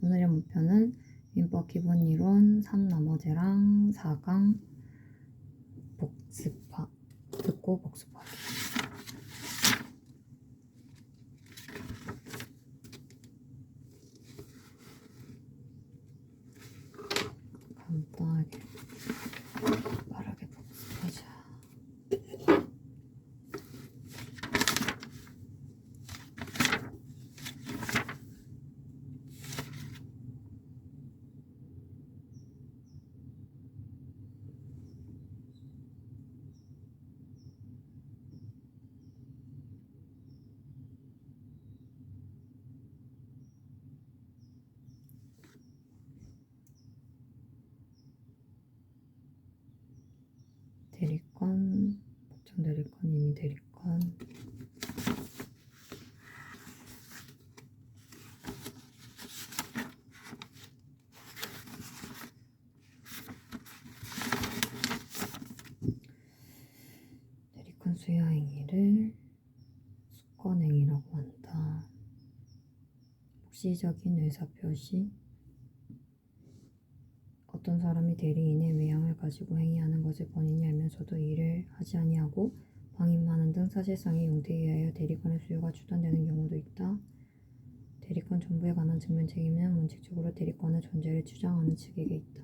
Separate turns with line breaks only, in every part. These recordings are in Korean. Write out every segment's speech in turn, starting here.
오늘의 목표는 민법 기본 이론 3 나머지랑 4강 듣고 복습하기. 간단하게 빠르게 복습하자. 대리권, 복정 대리권, 임의 대리권. 대리권 수여 행위를 수권 행위라고 한다. 묵시적인 의사표시. 어떤 사람이 대리인의 외양을 가지고 행위하는 것을 본인이 알면서도 이를 하지 아니하고 방임하는 등 사실상의 용태에 의하여 대리권의 수요가 추단되는 경우도 있다. 대리권 전부에 관한 증명 책임은 원칙적으로 대리권의 존재를 주장하는 측에게 있다.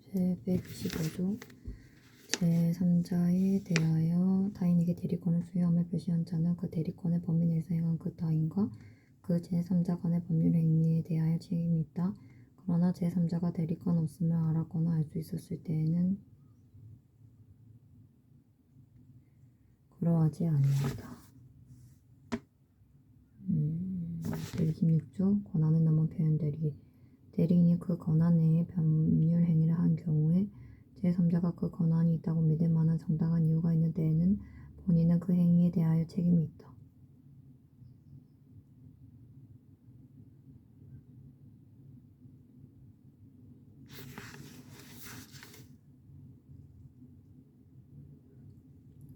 제125조 제3자에 대하여 타인에게 대리권을 수여함을 표시한 자는 그 대리권의 범위 내에서 행한 그 타인과 그 제3자 간의 법률 행위에 대하여 책임이 있다. 그러나 제3자가 대리권 없음을 알았거나 알 수 있었을 때에는 그러하지 아니한다. 제26조 권한을 넘은 표현 대리. 대리인이 그 권한 내의 법률 행위를 한 경우에 제3자가 그 권한이 있다고 믿을 만한 정당한 이유가 있는 때에는 본인은 그 행위에 대하여 책임이 있다.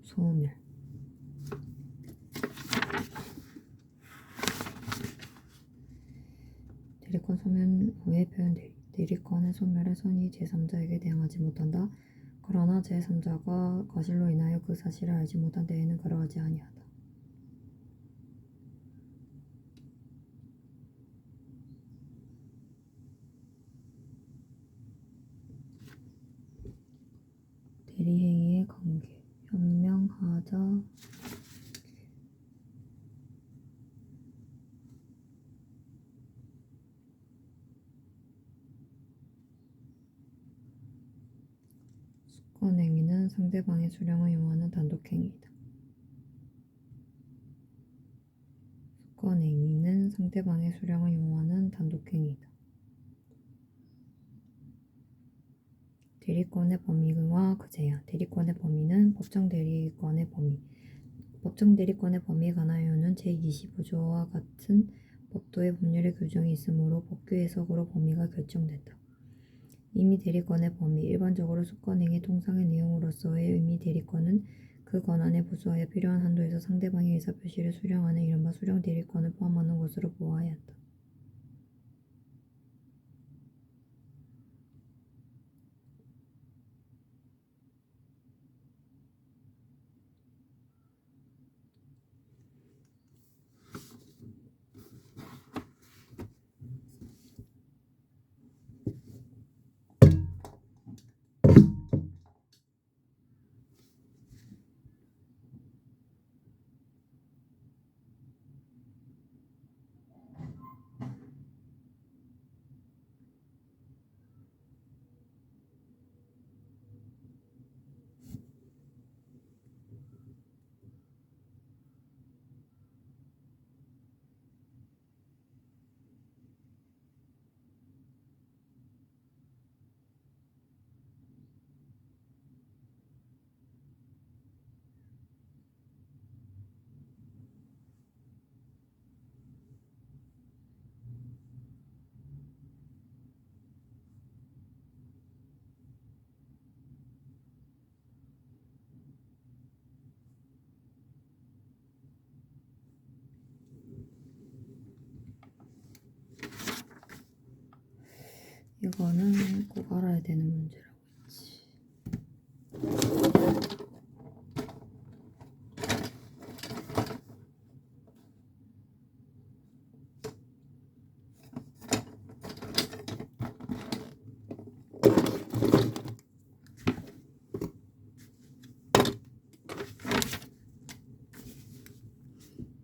소멸. 대리권 소멸 후의 표현 대리. 대리권의 소멸의 선이 제3자에게 대항하지 못한다. 그러나 제3자가 거실로 인하여 그 사실을 알지 못한 때에는 그러하지 아니하다. 대리행위의 관계 현명하자 수권행위는 상대방의 수령을 용하는 단독행위이다. 수권행위는 상대방의 수령을 용하는 단독행위이다. 대리권의 범위와 그 제한 대리권의 범위는 법정 대리권의 범위 법정 대리권의 범위에 관하여는 제25조와 같은 법도의 법률의 규정이 있으므로 법규 해석으로 범위가 결정된다. 임의 대리권의 범위 일반적으로 수권행위 통상의 내용으로서의 임의 대리권은 그 권한에 부수하여 필요한 한도에서 상대방의 의사표시를 수령하는 이른바 수령 대리권을 포함하는 것으로 보아야 한다. 이거는 꼭 알아야 되는 문제라고 했지.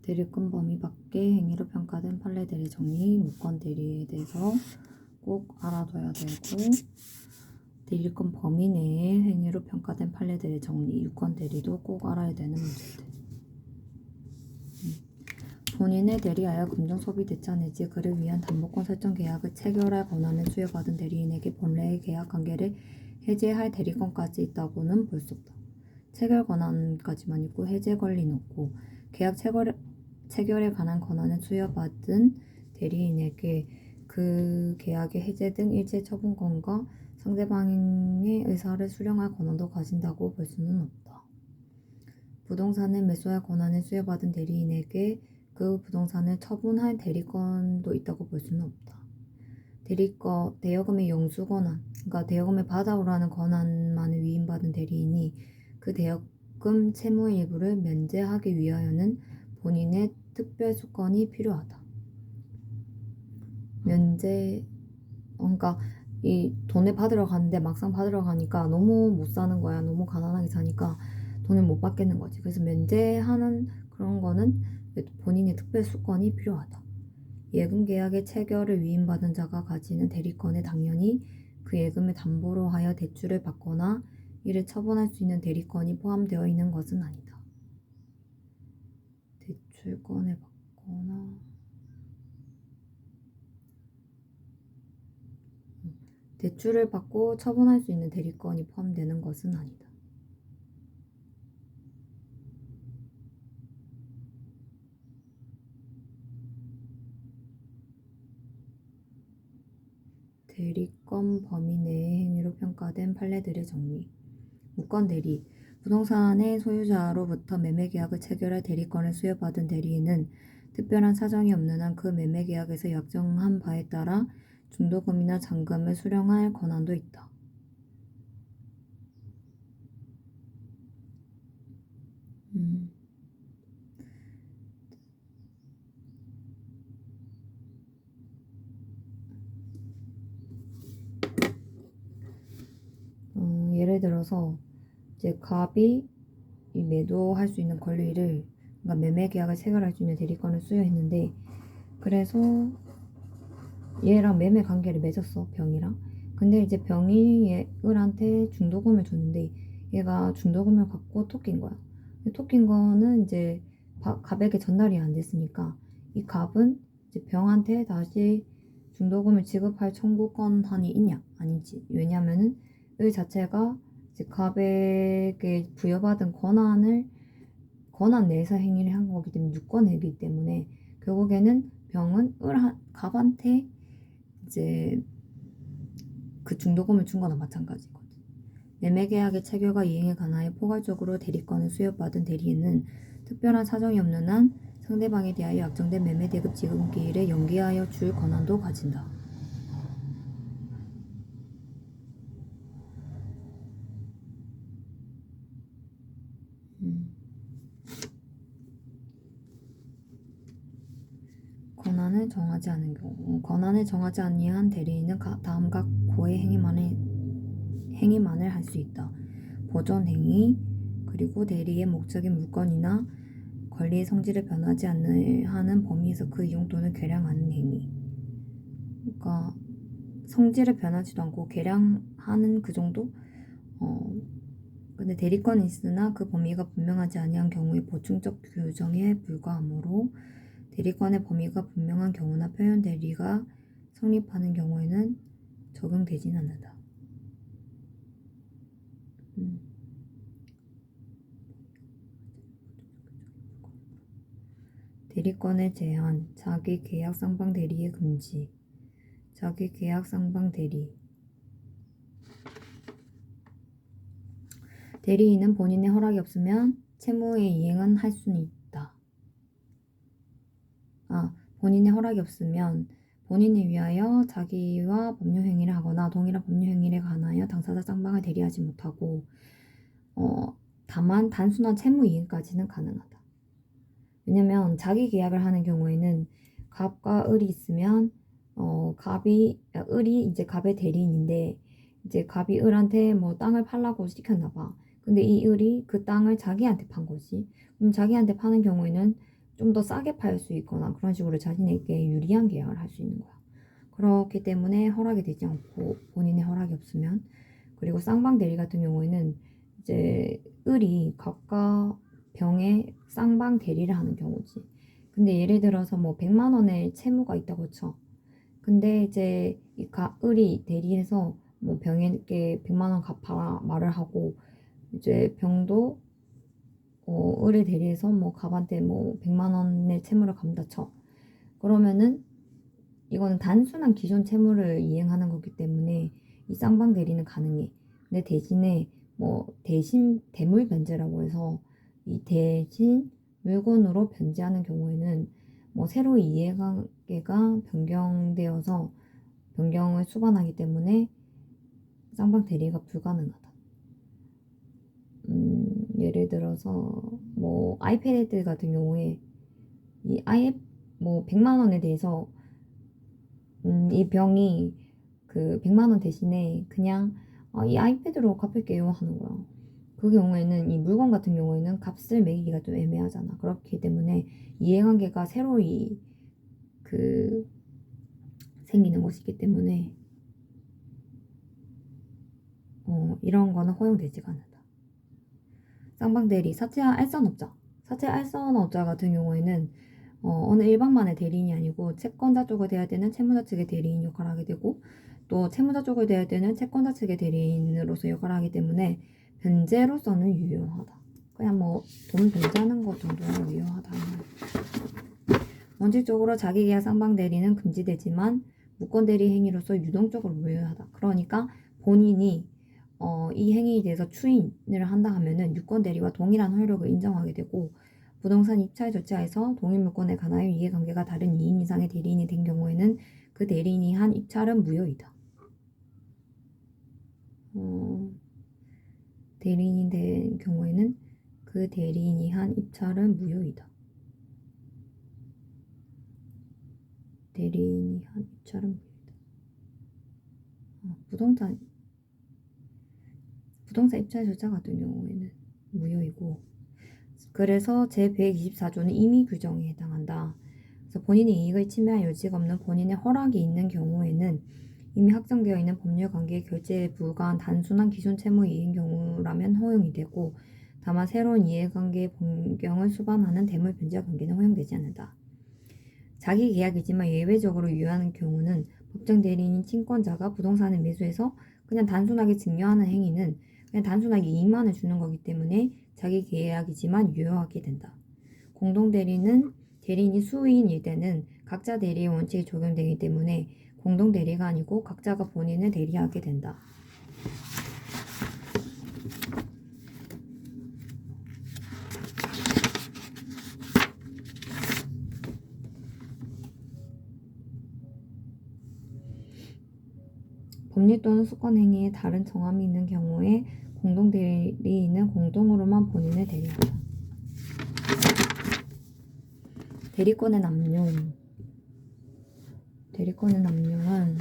대리권 범위 밖의 행위로 평가된 판례 대리 정리, 무권 대리에 대해서 꼭 알아둬야 되고 대리권 범위 내의 행위로 평가된 판례 대리 정리, 유권 대리도 꼭 알아야 되는 문제들. 본인의 대리하여 금전 소비 대차 내지 그를 위한 담보권 설정 계약을 체결할 권한을 수여받은 대리인에게 본래의 계약 관계를 해제할 대리권까지 있다고는 볼 수 없다. 체결 권한까지만 있고 해제 권리는 없고 계약 체결에 관한 권한을 수여받은 대리인에게 그 계약의 해제 등 일체 처분권과 상대방의 의사를 수령할 권한도 가진다고 볼 수는 없다. 부동산을 매수할 권한을 수여받은 대리인에게 그 부동산을 처분할 대리권도 있다고 볼 수는 없다. 대여금의 영수 권한, 그러니까 대여금을 받아오라는 권한만을 위임받은 대리인이 그 대여금 채무의 일부를 면제하기 위하여는 본인의 특별수권이 필요하다. 그러니까 이 돈을 받으러 가는데 막상 받으러 가니까 너무 못 사는 거야. 너무 가난하게 사니까 돈을 못 받겠는 거지. 그래서 면제하는 그런 거는 본인의 특별수권이 필요하다. 예금 계약의 체결을 위임받은 자가 가지는 대리권에 당연히 그 예금을 담보로 하여 대출을 받거나 이를 처분할 수 있는 대리권이 포함되어 있는 것은 아니다. 대출권을 받거나 대출을 받고 처분할 수 있는 대리권이 포함되는 것은 아니다. 대리권 범위 내의 행위로 평가된 판례들의 정리. 무권 대리. 부동산의 소유자로부터 매매계약을 체결할 대리권을 수여받은 대리인은 특별한 사정이 없는 한 그 매매계약에서 약정한 바에 따라 중도금이나 잔금을 수령할 권한도 있다. 들어서 이제 갑이 이 매도할 수 있는 권리를, 그러니까 매매 계약을 체결할 수 있는 대리권을 수여했는데, 그래서 얘랑 매매 관계를 맺었어, 병이랑. 근데 이제 병이 을한테 중도금을 줬는데 얘가 중도금을 갖고 토낀 거야. 토낀 거는 이제 갑에게 전달이 안 됐으니까 이 갑은 이제 병한테 다시 중도금을 지급할 청구권한이 있냐? 아니지. 왜냐면은 을 자체가 이제 갑에게 부여받은 권한 내에서 행위를 한 거기 때문에 유권이기 때문에 결국에는 병은 갑한테 이제 그 중도금을 준 거나 마찬가지거든. 매매계약의 체결과 이행에 관하여 포괄적으로 대리권을 수여받은 대리인은 특별한 사정이 없는 한 상대방에 대하여 약정된 매매대급 지급기일을 연기하여 줄 권한도 가진다. 권한을 정하지 않은 경우, 권한을 정하지 아니한 대리인은 다음 각 고의 행위만을 할 수 있다. 보존 행위, 그리고 대리의 목적인 물건이나 권리의 성질을 변하지 않는 하는 범위에서 그 이용 또는 개량하는 행위. 그러니까 성질을 변하지도 않고 개량하는 그 정도? 근데 대리권이 있으나 그 범위가 분명하지 아니한 경우에 보충적 규정에 불과하므로 대리권의 범위가 분명한 경우나 표현 대리가 성립하는 경우에는 적용되진 않는다. 대리권의 제한, 자기 계약 상방 대리의 금지, 자기 계약 상방 대리. 대리인은 본인의 허락이 없으면 채무의 이행은 할 수는 있다. 본인의 허락이 없으면 본인을 위하여 자기와 법률행위를 하거나 동일한 법률행위에 관하여 당사자 쌍방을 대리하지 못하고 다만 단순한 채무 이행까지는 가능하다. 왜냐면 자기 계약을 하는 경우에는 갑과 을이 있으면 을이 이제 갑의 대리인인데 이제 갑이 을한테 뭐 땅을 팔라고 시켰나 봐. 근데 이 을이 그 땅을 자기한테 판 거지. 그럼 자기한테 파는 경우에는 좀 더 싸게 팔 수 있거나 그런 식으로 자신에게 유리한 계약을 할 수 있는 거야. 그렇기 때문에 허락이 되지 않고 본인의 허락이 없으면. 그리고 쌍방 대리 같은 경우에는 이제 을이 갑과 병의 쌍방 대리를 하는 경우지. 근데 예를 들어서 뭐 100만 원의 채무가 있다고 쳐. 근데 이제 을이 대리해서 뭐 병에게 100만 원 갚아라 말을 하고 이제 병도 을을 대리해서 뭐 갑한테 뭐 100만 원의 채무를 갚는다 쳐. 그러면은 이거는 단순한 기존 채무를 이행하는 거기 때문에 이 쌍방 대리는 가능해. 근데 대신에 뭐 대신 대물 변제라고 해서 이 대신 물건으로 변제하는 경우에는 뭐 새로 이해관계가 변경을 수반하기 때문에 쌍방 대리가 불가능하다. 예를 들어서 뭐 아이패드 같은 경우에 뭐 100만 원에 대해서 이 병이 그 100만 원 대신에 그냥 이 아이패드로 갚을게요 하는 거야. 그 경우에는 이 물건 같은 경우에는 값을 매기기가 좀 애매하잖아. 그렇기 때문에 이해관계가 새로이 생기는 것이기 때문에 이런 거는 허용되지가 않는다. 쌍방대리, 사채 알선업자 같은 경우에는 어느 일방만의 대리인이 아니고 채권자 쪽을 대할 때는 채무자 측의 대리인 역할을 하게 되고 또 채무자 쪽을 대할 때는 채권자 측의 대리인으로서 역할을 하기 때문에 변제로서는 유효하다. 그냥 뭐 돈 변제하는 것 정도는 유효하다. 원칙적으로 자기계약 쌍방대리는 금지되지만 무권대리 행위로서 유동적으로 무효하다. 그러니까 본인이 이 행위에 대해서 추인을 한다 하면은 유권대리와 동일한 효력을 인정하게 되고 부동산 입찰 절차에서 동일 물건에 관하여 이해관계가 다른 2인 이상의 대리인이 된 경우에는 그 대리인이 한 입찰은 무효이다. 대리인이 된 경우에는 그 대리인이 한 입찰은 무효이다. 대리인이 한 입찰은 무효이다. 부동산 입찰 절차 같은 경우에는 무효이고, 그래서 제124조는 임의 규정에 해당한다. 그래서 본인의 이익을 침해할 여지가 없는 본인의 허락이 있는 경우에는 이미 확정되어 있는 법률 관계에 결제에 불과한 단순한 기존 채무 이익인 경우라면 허용이 되고, 다만 새로운 이해관계 변경을 수반하는 대물 변제 관계는 허용되지 않는다. 자기 계약이지만 예외적으로 유효하는 경우는 법정 대리인인 친권자가 부동산을 매수해서 그냥 단순하게 증여하는 행위는 그냥 단순하게 이익만을 주는 거기 때문에 자기 계약이지만 유효하게 된다. 공동 대리는 대리인이 수의인일 때는 각자 대리의 원칙이 적용되기 때문에 공동 대리가 아니고 각자가 본인을 대리하게 된다. 법률 또는 수권 행위에 다른 정함이 있는 경우에 공동 대리인은 공동으로만 본인을 대리한다. 대리권의 남용. 대리권의 남용은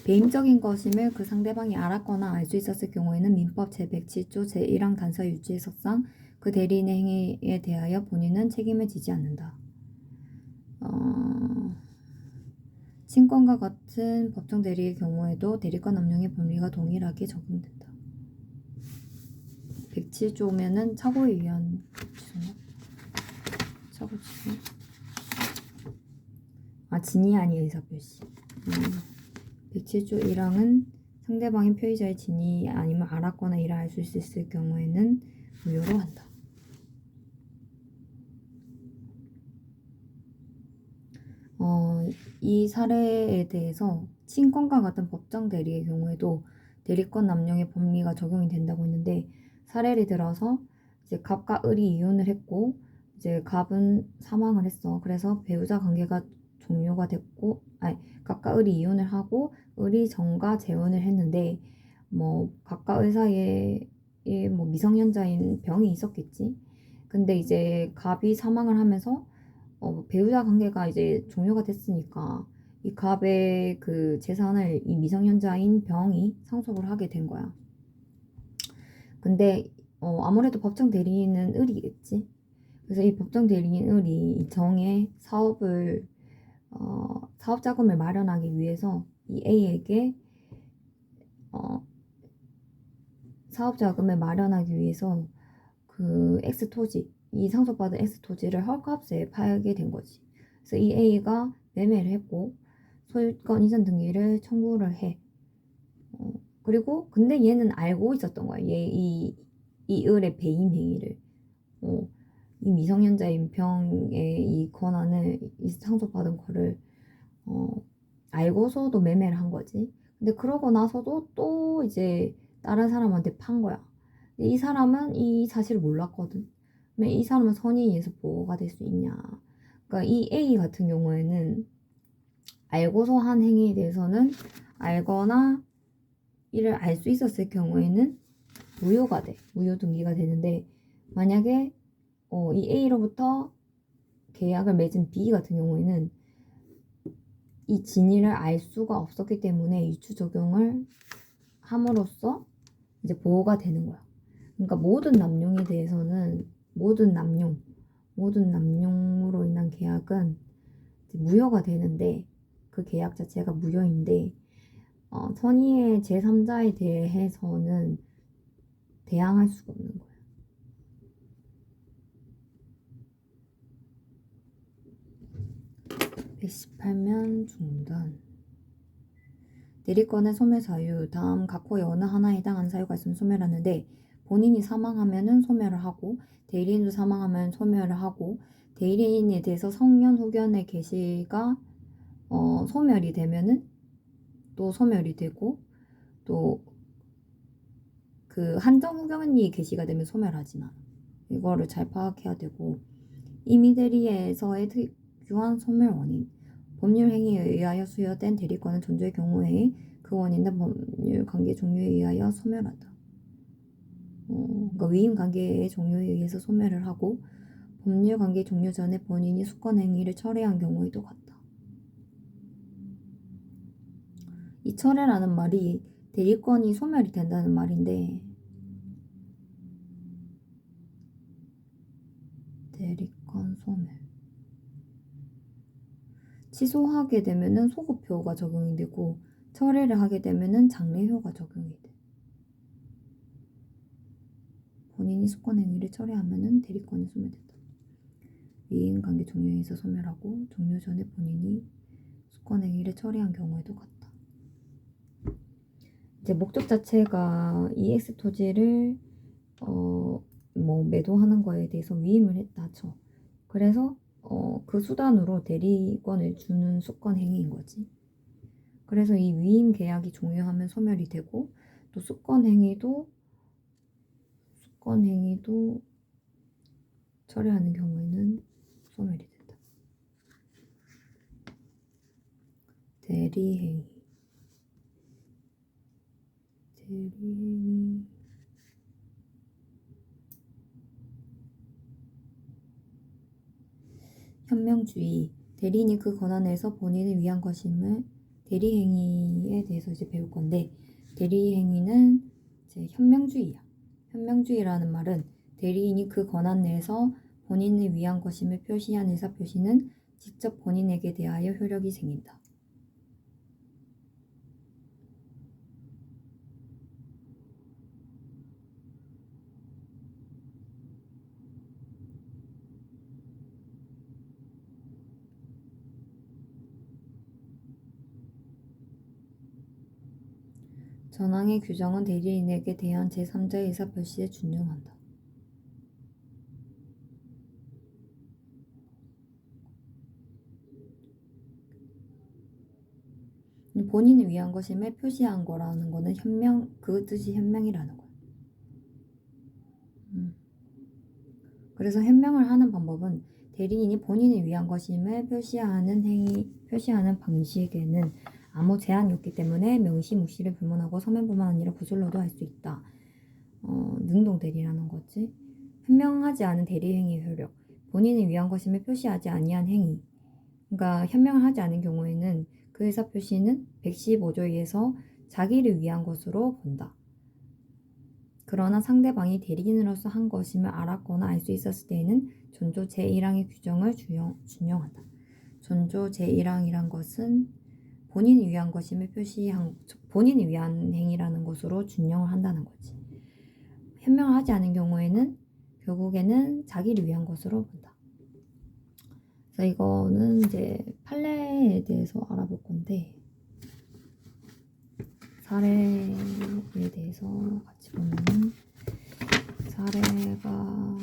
배임적인 것임을 그 상대방이 알았거나 알 수 있었을 경우에는 민법 제107조 제1항 단서 유지의 석상 그 대리인의 행위에 대하여 본인은 책임을 지지 않는다. 친권과 같은 법정 대리의 경우에도 대리권 남용의 법리가 동일하게 적용된다. 107조면은 착오에 의한 진위 아니 의사표시. 107조 1항은 상대방이 표의자의 진위 아니면 알았거나 이를 알 수 있을 경우에는 무효로 한다. 이 사례에 대해서 친권과 같은 법정 대리의 경우에도 대리권 남용의 법리가 적용이 된다고 했는데, 사례를 들어서 이제 갑과 을이 이혼을 했고 이제 갑은 사망을 했어. 그래서 배우자 관계가 종료가 됐고, 갑과 을이 이혼을 하고 을이 정과 재혼을 했는데 뭐 갑과 을 사이에 뭐 미성년자인 병이 있었겠지. 근데 이제 갑이 사망을 하면서 배우자 관계가 이제 종료가 됐으니까 이 갑의 그 재산을 이 미성년자인 병이 상속을 하게 된 거야. 근데 아무래도 법정 대리인은 을이겠지. 그래서 이 법정 대리인 을이 이 정의 사업을 사업 자금을 마련하기 위해서 이 A에게 사업 자금을 마련하기 위해서 그 X 토지, 이 상속받은 X 토지를 헐값에 팔게 된 거지. 그래서 이 A가 매매를 했고 소유권 이전 등기를 청구를 해. 그리고 근데 얘는 알고 있었던 거야. 이 을의 배임 행위를. 이 미성년자인 병의 이 권한을 이 상속받은 거를 알고서도 매매를 한 거지. 근데 그러고 나서도 또 이제 다른 사람한테 판 거야. 근데 이 사람은 이 사실을 몰랐거든. 근데 이 사람은 선의에 의해서 보호가 될 수 있냐. 그러니까 이 A 같은 경우에는 알고서 한 행위에 대해서는 알거나 이를 알 수 있었을 경우에는 무효가 돼. 무효 등기가 되는데, 만약에 이 A로부터 계약을 맺은 B 같은 경우에는 이 진위를 알 수가 없었기 때문에 유추 적용을 함으로써 이제 보호가 되는 거야. 그러니까 모든 남용에 대해서는 모든 남용으로 인한 계약은 무효가 되는데, 그 계약 자체가 무효인데 선의의 제3자에 대해서는 대항할 수가 없는 거야. (118면) 중단. 대리권의 소멸 사유. 다음 각호의 어느 하나에 해당하는 사유가 있으면 소멸을 하는데, 본인이 사망하면은 소멸을 하고 대리인도 사망하면 소멸을 하고, 대리인에 대해서 성년 후견의 개시가 소멸이 되면은 또 소멸이 되고, 또 그 한정 후견이 개시가 되면 소멸하진 않아. 이거를 잘 파악해야 되고, 임의 대리에서의 특유한 소멸 원인. 법률 행위에 의하여 수여된 대리권은 존재의 경우에 그 원인은 법률 관계 종료에 의하여 소멸한다. 그러니까 위임 관계의 종료에 의해서 소멸을 하고, 법률 관계 종료 전에 본인이 수권 행위를 철회한 경우에도 같다. 이 철회라는 말이 대리권이 소멸이 된다는 말인데, 대리권 소멸. 취소하게 되면은 소급효가 적용이 되고 철회를 하게 되면은 장래효가 적용이 돼. 본인이 수권 행위를 철회하면은 대리권이 소멸된다. 위임 관계 종료에 있어 소멸하고 종료 전에 본인이 수권 행위를 처리한 경우에도 같다. 이제 목적 자체가 EX 토지를 뭐 매도하는 거에 대해서 위임을 했다 쳐. 그래서 그 수단으로 대리권을 주는 수권 행위인 거지. 그래서 이 위임 계약이 종료하면 소멸이 되고 또 수권 행위도 처리하는 경우에는 소멸이 된다. 대리행위. 현명주의. 대리인이 그 권한에서 본인을 위한 것임을 대리행위에 대해서 이제 배울 건데 대리행위는 이제 현명주의야. 현명주의라는 말은 대리인이 그 권한 내에서 본인을 위한 것임을 표시한 의사표시는 직접 본인에게 대하여 효력이 생긴다. 전항의 규정은 대리인에게 대한 제3자의 의사표시에 준용한다. 본인을 위한 것임을 표시한 거라는 거는 현명, 그 뜻이 현명이라는 거야. 그래서 현명을 하는 방법은 대리인이 본인을 위한 것임을 표시하는 방식에는 아무 제한이 없기 때문에 명시, 묵시를 불문하고 서면뿐만 아니라 구술로도 할 수 있다. 능동대리라는 거지. 현명하지 않은 대리행위의 효력. 본인을 위한 것임을 표시하지 아니한 행위. 그러니까 현명을 하지 않은 경우에는 그 의사표시는 115조에 의해서 자기를 위한 것으로 본다. 그러나 상대방이 대리인으로서 한 것임을 알았거나 알 수 있었을 때에는 존조 제1항의 규정을 준용한다. 존조 제1항이란 것은 본인을 위한 것임을 본인을 위한 행위라는 것으로 준용을 한다는 거지. 현명을 하지 않은 경우에는 결국에는 자기를 위한 것으로 본다. 그래서 이거는 이제 판례에 대해서 알아볼 건데 사례에 대해서 같이 보면 사례가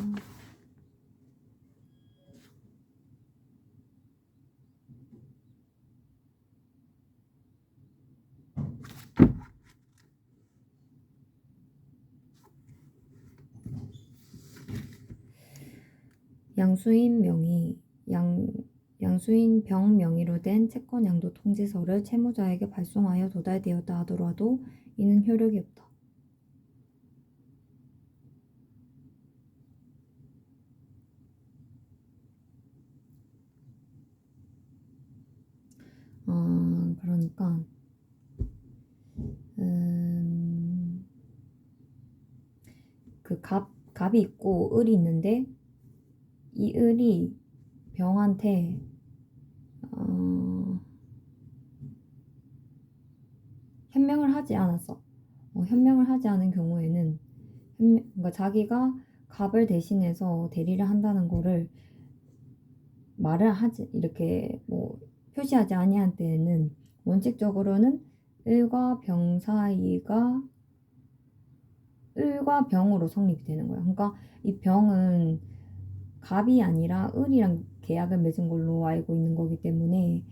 양수인 병 명의로 된 채권 양도 통지서를 채무자에게 발송하여 도달되었다 하더라도 이는 효력이 없다. 그러니까 그 갑이 있고 을이 있는데 이 을이 병한테 현명을 하지 않았어. 현명을 하지 않은 경우에는 그러니까 자기가 갑을 대신해서 대리를 한다는 거를 말을 하지 이렇게 뭐 표시하지 아니한 때에는 원칙적으로는 을과 병 사이가 을과 병으로 성립이 되는 거야. 그러니까 이 병은 갑이 아니라 을이랑 계약을 맺은 걸로 알고 있는 거기 때문에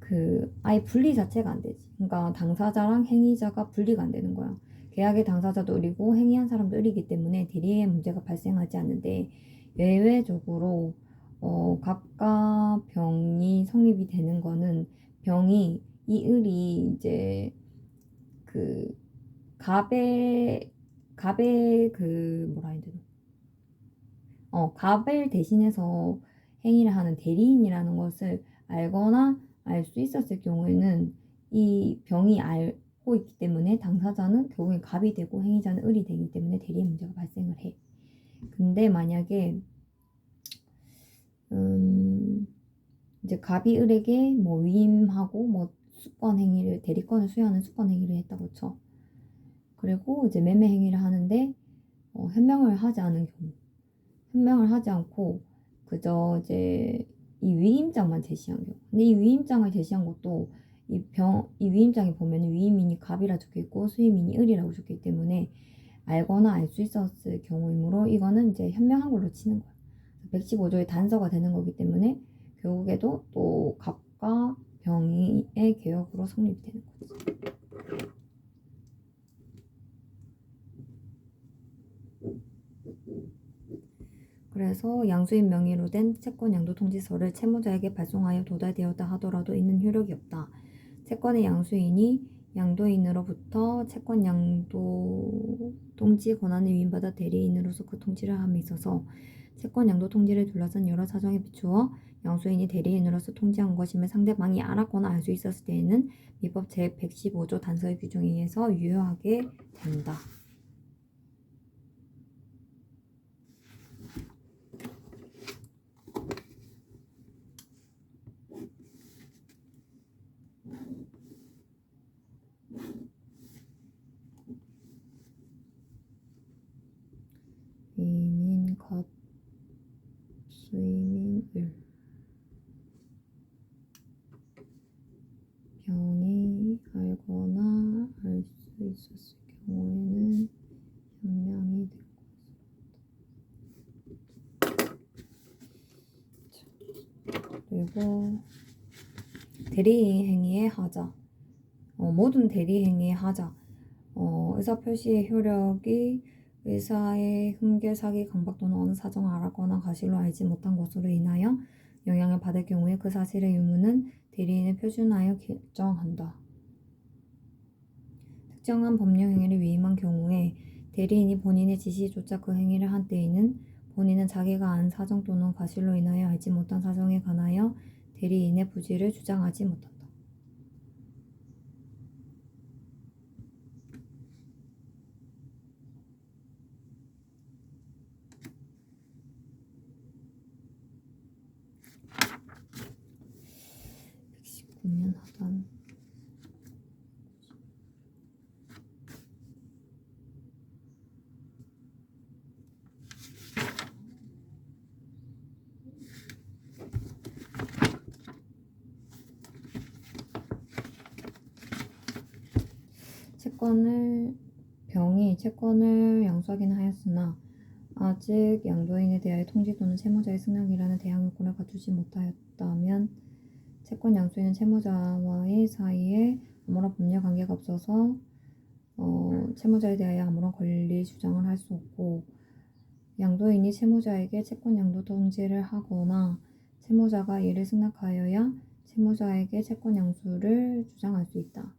그 아예 분리 자체가 안 되지. 그러니까 당사자랑 행위자가 분리가 안 되는 거야. 계약의 당사자도 을이고 행위한 사람도 을이기 때문에 대리의 문제가 발생하지 않는데 예외적으로 갑과 병이 성립이 되는 거는 병이 이 을이 이제 그 갑의 그 뭐라 해야 되나 갑을 대신해서 행위를 하는 대리인이라는 것을 알거나 알 수 있었을 경우에는 이 병이 알고 있기 때문에 당사자는 결국엔 갑이 되고 행위자는 을이 되기 때문에 대리의 문제가 발생을 해. 근데 만약에 이제 갑이 을에게 뭐 위임하고 뭐 수권 행위를 대리권을 수여하는 수권 행위를 했다고 쳐. 그리고 이제 매매 행위를 하는데 현명을 하지 않은 경우, 현명을 하지 않고 그저 이제 이 위임장만 제시한 경우. 근데 이 위임장을 제시한 것도 이 위임장에 보면 위임인이 갑이라 적혀 있고 수임인이 을이라고 적혀 있기 때문에 알거나 알 수 있었을 경우이므로 이거는 이제 현명한 걸로 치는 거야. 115조의 단서가 되는 거기 때문에 결국에도 또 갑과 병의의 개혁으로 성립이 되는 거지. 그래서 양수인 명의로 된 채권 양도 통지서를 채무자에게 발송하여 도달되었다 하더라도 이는 효력이 없다. 채권의 양수인이 양도인으로부터 채권 양도 통지 권한을 위임받아 대리인으로서 그 통지를 함에 있어서 채권 양도 통지를 둘러싼 여러 사정에 비추어 양수인이 대리인으로서 통지한 것임을 상대방이 알았거나 알 수 있었을 때에는 민법 제115조 단서의 규정에 의해서 유효하게 된다. 위민, 갑, 수임인, 을. 병이 알거나 알 수 있었을 경우에는 현명이 될 것이다. 그리고 대리행위의 하자. 모든 대리행위의 하자. 의사표시의 효력이 의사의 흠결, 사기, 강박 또는 어느 사정을 알았거나 가실로 알지 못한 것으로 인하여 영향을 받을 경우에 그 사실의 유무는 대리인에 표준하여 결정한다. 특정한 법령 행위를 위임한 경우에 대리인이 본인의 지시조차 그 행위를 한 때에는 본인은 자기가 안 사정 또는 과실로 인하여 알지 못한 사정에 관하여 대리인의 부지를 주장하지 못한다. 하단 병이 채권을 양수하기는 하였으나 아직 양도인에 대하여 통지 또는 채무자의 승낙이라는 대항 요건을 갖추지 못하였다면 채권 양수인은 채무자와의 사이에 아무런 법률 관계가 없어서 채무자에 대하여 아무런 권리 주장을 할 수 없고 양도인이 채무자에게 채권 양도 통지를 하거나 채무자가 이를 승낙하여야 채무자에게 채권 양수를 주장할 수 있다.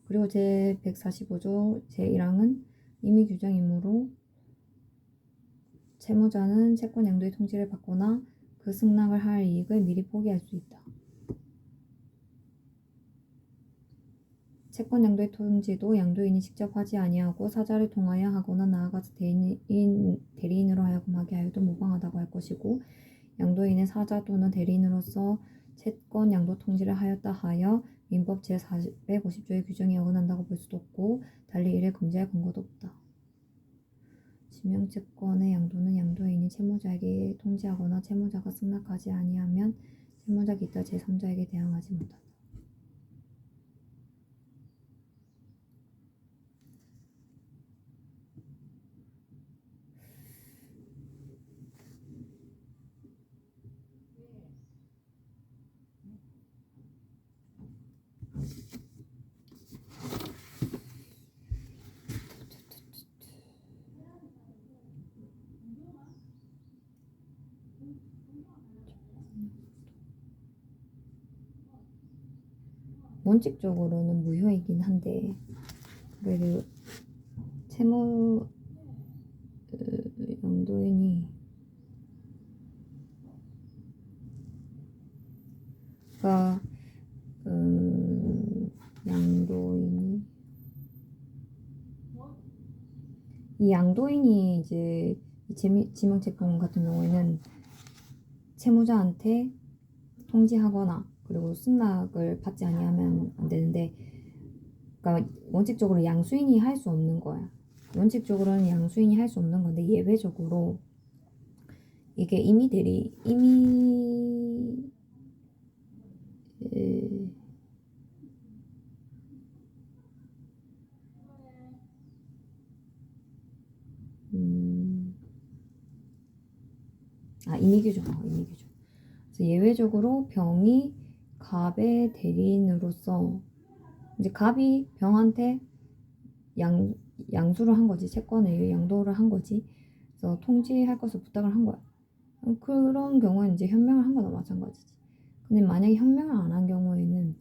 그리고 제145조 제1항은 임의 규정이므로 채무자는 채권 양도의 통지를 받거나 그 승낙을 할 이익을 미리 포기할 수 있다. 채권 양도의 통지도 양도인이 직접 하지 아니하고 사자를 통하여 하거나 나아가서 대리인으로 하여금 하게 하여도 무방하다고 할 것이고 양도인의 사자 또는 대리인으로서 채권 양도 통지를 하였다 하여 민법 제450조의 규정에 어긋난다고 볼 수도 없고 달리 이를 금지할 근거도 없다. 지명채권의 양도는 양도인이 채무자에게 통지하거나 채무자가 승낙하지 아니하면 채무자 기타 제3자에게 대항하지 못한다. 원칙적으로는 무효이긴 한데 그래도 채무 양도인이 양도인이 이 양도인이 이제 지명채권 같은 경우에는 채무자한테 통지하거나 그리고 승낙을 받지 아니하면 안 되는데, 그러니까 원칙적으로 양수인이 할 수 없는 거야. 원칙적으로는 양수인이 할 수 없는 건데 예외적으로 이게 임의대리 에, 음, 임의규정. 그래서 예외적으로 병이 갑의 대리인으로서 이제 갑이 병한테 양수를 한 거지. 채권을 양도를 한 거지. 그래서 통지할 것을 부탁을 한 거야. 그런 경우에는 이제 현명을 한 거나 마찬가지지. 근데 만약에 현명을 안 한 경우에는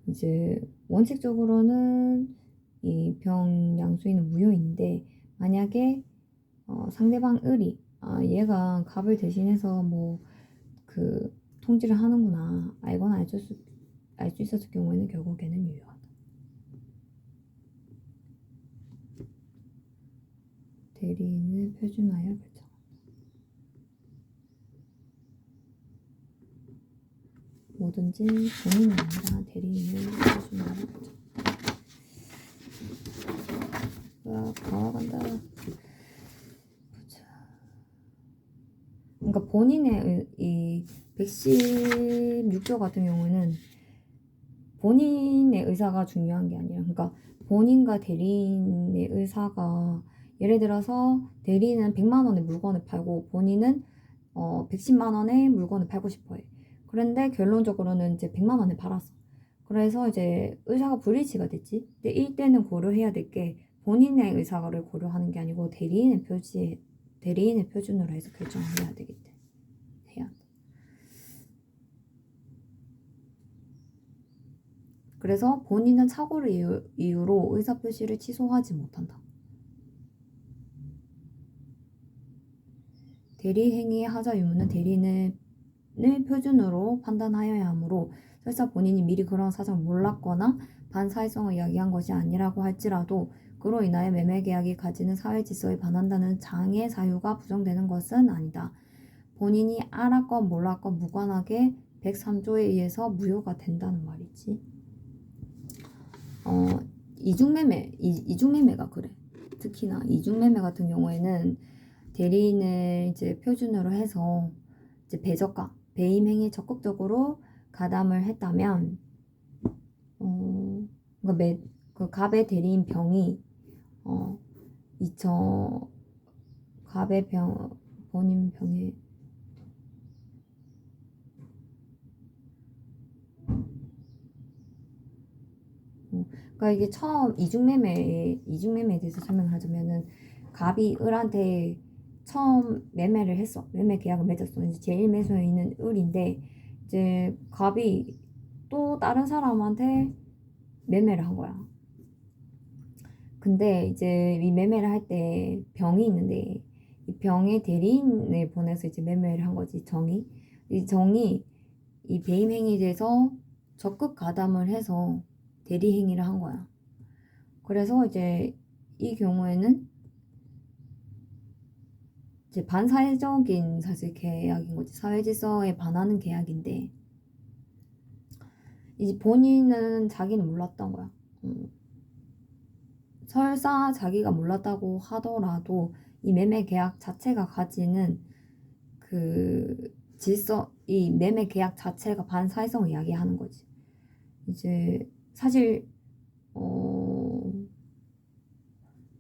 이제 원칙적으로는 이 병 양수인은 무효인데, 만약에 상대방 을이 얘가 갑을 대신해서 뭐 그 통지를 하는구나 알거나 알 수 있었을 경우에는 결국에는 유효하다. 대리인을 표준하여 결정. 뭐든지 본인이 아니라 대리인을 표준하여 결정. 다 간다. 그러니까 본인의 이 116조 같은 경우에는 본인의 의사가 중요한 게 아니라, 그러니까 본인과 대리인의 의사가, 예를 들어서 대리인은 100만 원에 물건을 팔고 본인은 110만 원에 물건을 팔고 싶어 해. 그런데 결론적으로는 이제 100만 원에 팔았어. 그래서 이제 의사가 불일치가 됐지. 근데 이때는 고려해야 될 게 본인의 의사를 고려하는 게 아니고 대리인의 표준으로 해서 결정을 해야 되겠대. 해야 돼. 그래서 본인은 착오를 이유로 의사표시를 취소하지 못한다. 대리행위의 하자 유무는 대리인을 표준으로 판단하여야 하므로, 설사 본인이 미리 그런 사정을 몰랐거나 반사회성을 이야기한 것이 아니라고 할지라도 그로 인하여 매매계약이 가지는 사회질서에 반한다는 장애 사유가 부정되는 것은 아니다. 본인이 알았건 몰랐건 무관하게 103조에 의해서 무효가 된다는 말이지. 이중매매가 그래. 특히나 이중매매 같은 경우에는 대리인을 이제 표준으로 해서 이제 배저가, 배임행위 적극적으로 가담을 했다면, 그러니까 그 갑의 대리인 병이 갑의 본인 병에 그러니까 이게 처음 이중매매에 대해서 설명을 하자면은, 갑이 을한테 처음 매매를 했어. 매매 계약을 맺었어. 이제 제1매수에 있는 을인데, 이제 갑이 또 다른 사람한테 매매를 한 거야. 근데 이제 이 매매를 할 때 병이 있는데, 이 병에 대리인을 보내서 이제 매매를 한 거지. 이 정이 이 배임 행위에 대해서 적극 가담을 해서 대리 행위를 한 거야. 그래서 이제 이 경우에는 이제 반사회적인 사실 계약인 거지. 사회 질서에 반하는 계약인데, 이제 본인은 자기는 몰랐던 거야. 설사 자기가 몰랐다고 하더라도 이 매매 계약 자체가 가지는 그 이 매매 계약 자체가 반사회성을 이야기하는 거지. 이제 사실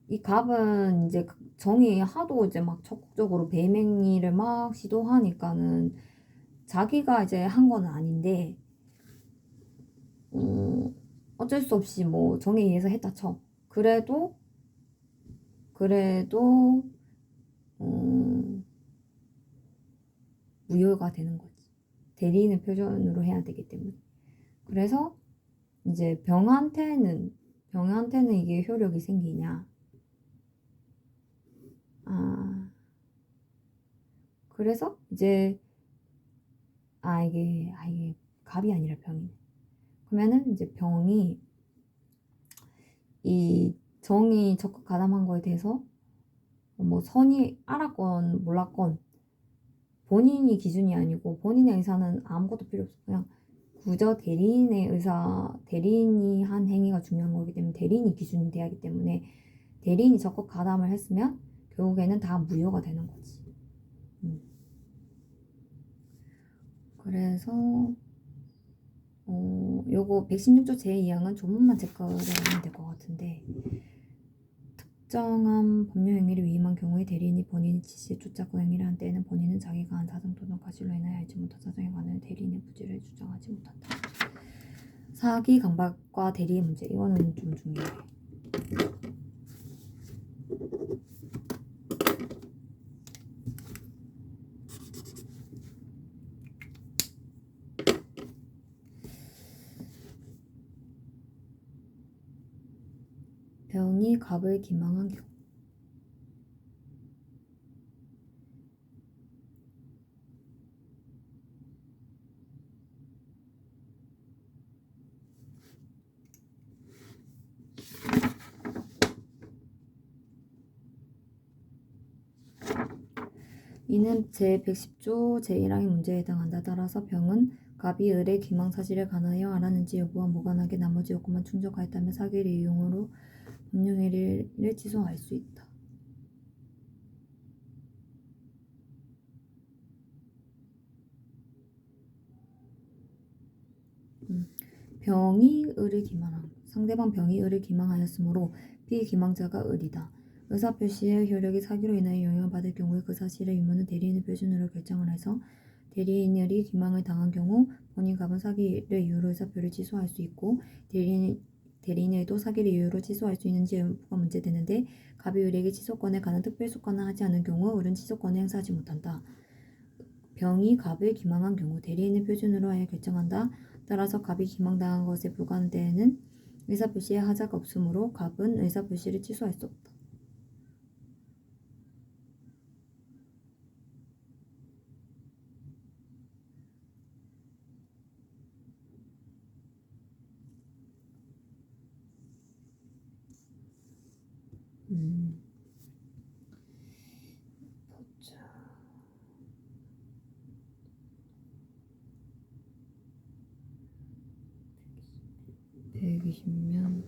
이 갑은 이제 정이 하도 이제 막 적극적으로 배맹이를 막 시도하니까는 자기가 이제 한 건 아닌데, 어쩔 수 없이 뭐 정에 의해서 했다 쳐. 그래도 무효가 되는 거지. 대리인을 표준으로 해야 되기 때문에. 그래서 이제 병한테는 이게 효력이 생기냐? 그래서 이제 이게 갑이 아니라 병이네. 그러면은 이제 병이 이 정이 적극 가담한 거에 대해서 뭐 선이 알았건 몰랐건 본인이 기준이 아니고 본인의 의사는 아무것도 필요 없어. 그냥 그저 대리인의 의사, 대리인이 한 행위가 중요한 거기 때문에 대리인이 기준이 돼야 하기 때문에 대리인이 적극 가담을 했으면 결국에는 다 무효가 되는 거지. 그래서 요거 116조 제2항은 조문만 체크를 하면 될 것 같은데, 특정한 법률 행위를 위임한 경우에 대리인이 본인이 지시에 쫓아 그 행위를 한 때에는 본인은 자기가 한 사정 또는 과실로 인하여 알지 못한 사정에 관하여 대리인의 부지를 주장하지 못한다. 사기 강박과 대리의 문제, 이거는 좀 중요해. 병이 갑을 기망한 경우, 이는 제110조 제1항의 문제에 해당한다. 따라서 병은 갑이 을의 기망 사실에 관하여 알았는지 여부와 무관하게 나머지 요건만 충족하였다면 사기를 이용으로 법령행위를 취소할 수 있다. 병이 을을 기망함. 상대방 병이 을을 기망하였으므로 피기망자가 을이다. 의사표시의 효력이 사기로 인하여 영향을 받을 경우에 그 사실의 유무는 대리인의 표준으로 결정을 해서 대리인이 기망을 당한 경우 본인 갑은 사기를 이유로 의사표를 취소할 수 있고 대리인도 사기를 이유로 취소할 수 있는지 여부가 문제되는데 갑이 을에게 취소권에 관한 특별소권을 하지 않은 경우 을은 취소권을 행사하지 못한다. 병이 갑을 기망한 경우 대리인의 표준으로 하여 결정한다. 따라서 갑이 기망당한 것에 불과한 때에는 의사표시에 하자가 없으므로 갑은 의사표시를 취소할 수 없다. 보자. 120면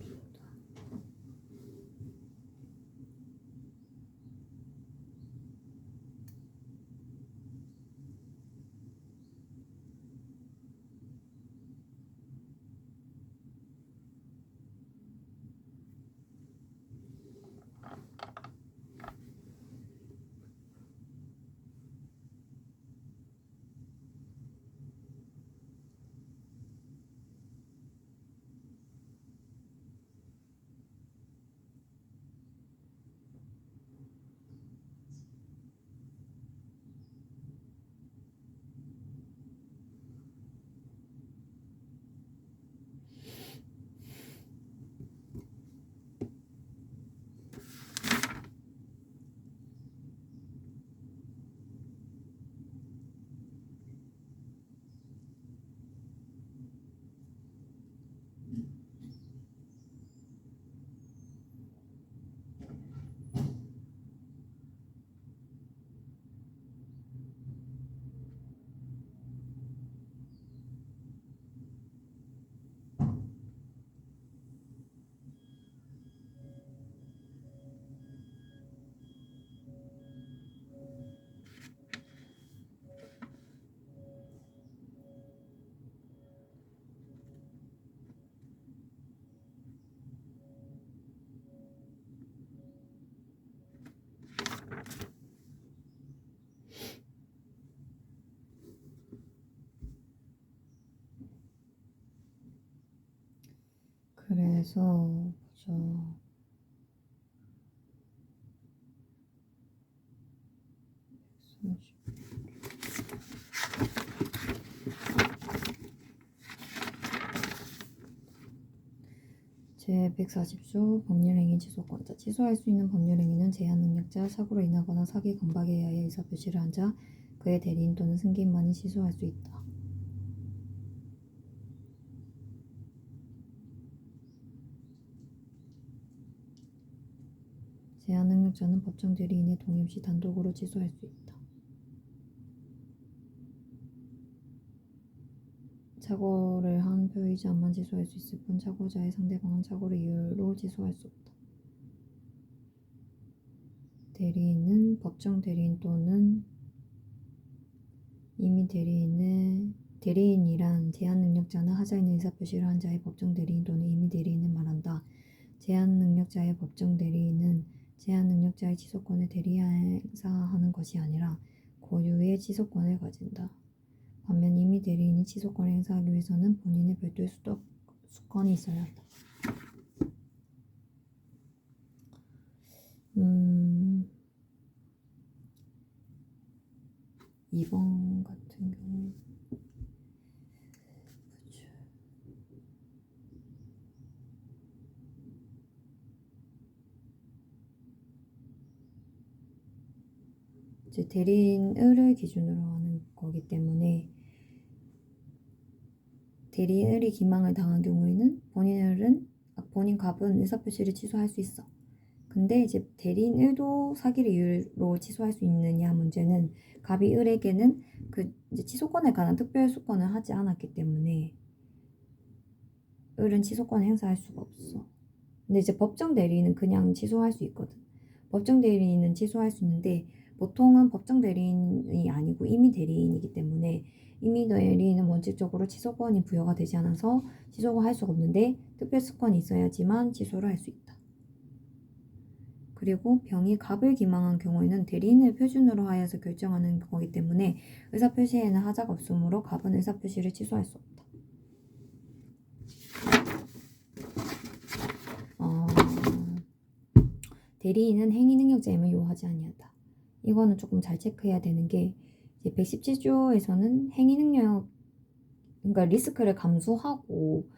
그래서 보자. 제140조 법률행위 취소권자. 취소할 수 있는 법률행위는 제한능력자, 사고로 인하거나 사기 강박에 의하여 의사표시를 한 자, 그의 대리인 또는 승기인만이 취소할 수 있다. 제한능력자는 법정 대리인의 동의 없이 단독으로 취소할 수 있다. 착오를 한 표이지 않만 취소할 수 있을 뿐 착오자의 상대방은 착오를 이유로 취소할 수 없다. 대리인은 법정 대리인 또는 이미 대리인이란 제한 능력자나 하자 있는 의사표시를 한 자의 법정 대리인 또는 이미 대리인을 말한다. 제한 능력자의 법정 대리인은 제한 능력자의 취소권을 대리행사하는 것이 아니라 고유의 취소권을 가진다. 반면 이미 대리인이 취소권을 행사하기 위해서는 본인의 별도의 수권이 있어야 한다. 2번 같은 경우 이제 대리인을 기준으로 하는 거기 때문에 대리인이 기망을 당한 경우에는 본인 갑은 의사표시를 취소할 수 있어. 근데 이제 대리인을도 사기를 이유로 취소할 수 있느냐 문제는 갑이 을에게는 그 이제 취소권에 관한 특별 수권을 하지 않았기 때문에 을은 취소권을 행사할 수가 없어. 근데 이제 법정 대리인은 그냥 취소할 수 있거든. 법정 대리인은 취소할 수 있는데 보통은 법정 대리인이 아니고 임의 대리인이기 때문에 임의 대리인은 원칙적으로 취소권이 부여가 되지 않아서 취소가 할 수가 없는데 특별수권이 있어야지만 취소를 할 수 있다. 그리고 병이 갑을 기망한 경우에는 대리인을 표준으로 하여서 결정하는 거기 때문에 의사표시에는 하자가 없으므로 갑은 의사표시를 취소할 수 없다. 대리인은 행위능력자임을 요하지 아니한다. 이거는 조금 잘 체크해야 되는 게 이제 117조에서는 행위능력 그러니까 리스크를 감수하고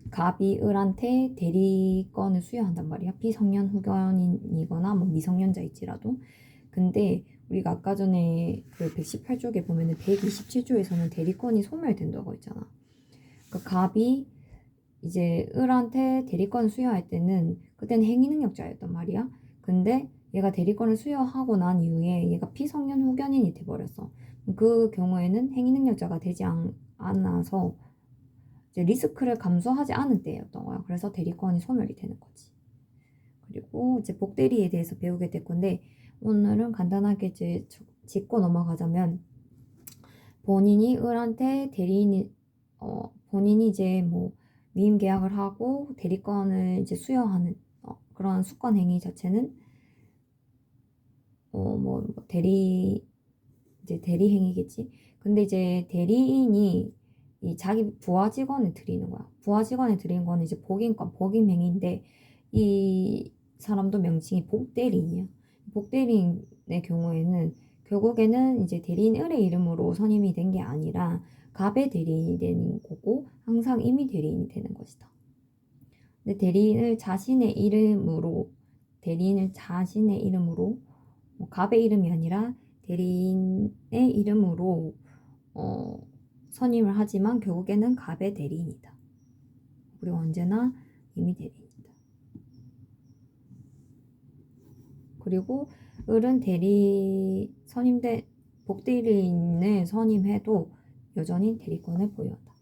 갑이 을한테 대리권을 수여한단 말이야. 피성년 후견인이거나 뭐 미성년자일지라도. 근데 우리가 아까 전에 그 118쪽에 보면은 127조에서는 대리권이 소멸된다고 했잖아. 그러니까 갑이 이제 을한테 대리권을 수여할 때는 그때는 행위능력자였단 말이야. 근데 얘가 대리권을 수여하고 난 이후에 얘가 피성년 후견인이 돼버렸어. 그 경우에는 행위능력자가 되지 않아서 이제 리스크를 감수하지 않은 때였던 거야. 그래서 대리권이 소멸이 되는 거지. 그리고 이제 복대리에 대해서 배우게 될 건데 오늘은 간단하게 이제 짚고 넘어가자면 본인이 을한테 본인이 이제 뭐 위임 계약을 하고 대리권을 이제 수여하는 그런 수권 행위 자체는 이제 대리 행위겠지. 근데 이제 대리인이 이 자기 부하 직원을 드리는 거야. 부하 직원을 드리는 거는 이제 복임 행위인데 이 사람도 명칭이 복대리인이야. 복대리인의 경우에는 결국에는 이제 대리인 을의 이름으로 선임이 된 게 아니라 갑의 대리인이 되는 거고 항상 임의 대리인이 되는 것이다. 근데 대리인을 자신의 이름으로 뭐 갑의 이름이 아니라 대리인의 이름으로 선임을 하지만 결국에는 갑의 대리인이다. 그리고 언제나 임의 대리인이다. 그리고 을은 복대리인을 선임해도 여전히 대리권을 보유한다.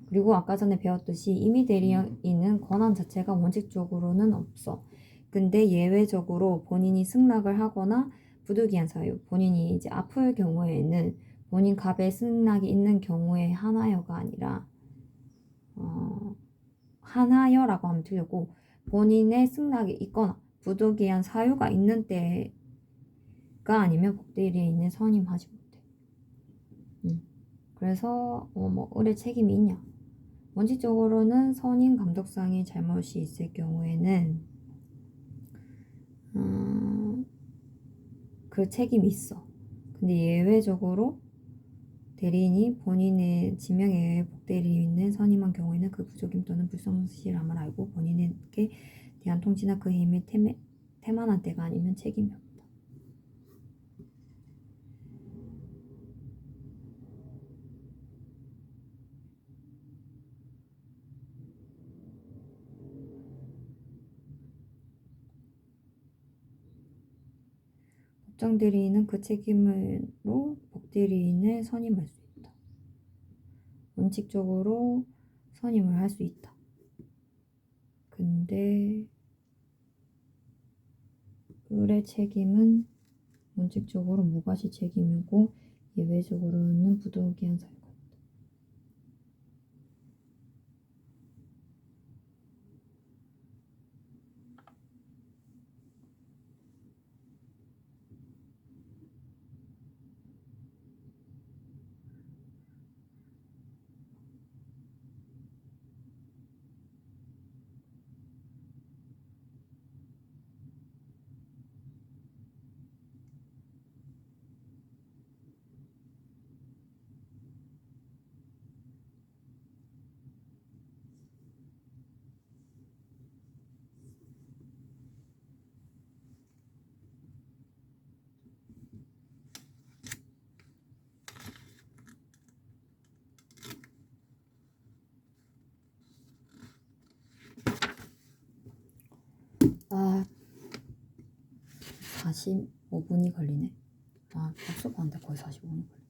그리고 아까 전에 배웠듯이 임의 대리인은 권한 자체가 원칙적으로는 없어. 근데 예외적으로 본인이 승낙을 하거나 부득이한 사유, 본인이 이제 아플 경우에는 본인 갑의 승낙이 있는 경우에 하나여가 아니라 하나여라고 하면 틀리고 본인의 승낙이 있거나 부득이한 사유가 있는 때가 아니면 복대리인을 선임하지 못해. 그래서 뭐 을의 책임이 있냐? 원칙적으로는 선임 감독상의 잘못이 있을 경우에는 그 책임이 있어. 근데 예외적으로 대리인이 본인의 지명에 의해 복대리인을 선임한 경우에는 그 부족임 또는 불성실함을 알고 본인에게 대한 통지나 그 힘에 태만한 때가 아니면 책임이 없다. 법정 대리인은 그 책임으로 복대리인을 선임할 수 있다. 원칙적으로 선임을 할 수 있다. 근데 을의 책임은 원칙적으로 무과시 책임이고 예외적으로는 부득이한 사유가 있다. 아, 45분이 걸리네. 아, 약속하는데 거의 45분이 걸리네.